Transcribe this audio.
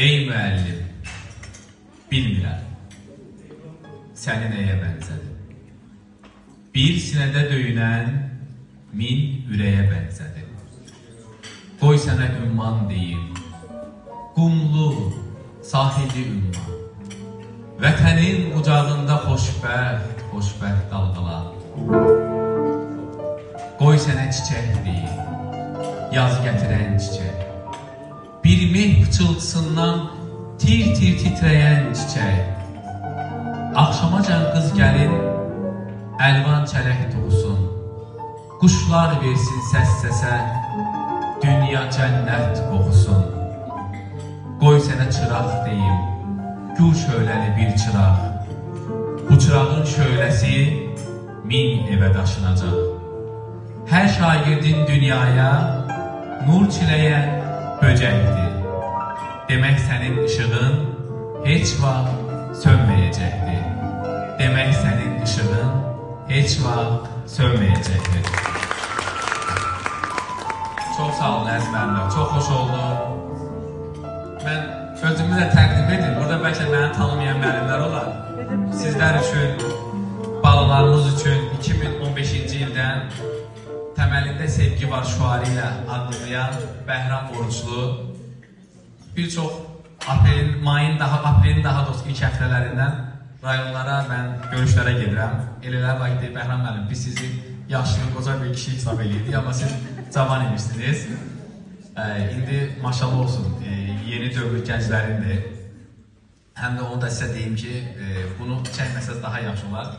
Ey müəllim, bilmirəm, səni nəyə bənzədir? Bir sinədə döyünən min ürəyə bənzədir. Qoy sənə ümman deyim, qumlu, sahilli ümman. Vətənin ucağında xoşbəxt, xoşbəxt dalğalar. Qoy sənə çiçək deyim, yaz gətirən çiçək. Bir meh pıçıltısından tir-tir titrəyən çiçək. Axşamacan qız gəlin, əlvan çələk toxusun. Quşlar versin səs-səsə, dünya cənnət qoxusun. Qoy sənə çıraq deyim, gül şöləli bir çıraq. Bu çırağın şöləsi min evə daşınacaq. Hər şagirdin dünyaya nur çiləyən böcəkdir. Demək sənin işığın heç vaxt sönməyəcəkdir. Demək sənin işığın heç vaxt sönməyəcəkdir. Çox sağ olun əziz müəllimlər, çox xoş oldu. Mən sözümü də təqdim edin. Burada bəlkə məni tanımayan müəllimlər olar. Sizlər üçün, balalarımız üçün 2015-ci ildən təməlində sevgi var şüarı ilə adlayan Bəhram Oruclu bir çox aprelin daha doğrusu ilk həftələrindən rayonlara mən görüşlərə gedirəm. Elələr var ki, Bəhram müəllim, biz sizi yaşlı, qoca bir kişi hesab edirdik, amma siz cavan emirsiniz. İndi maşallah olsun, yeni dövr gənclərindir. Həm də onu da sizə deyim ki, bunu çəkməsəz daha yaxşı olar.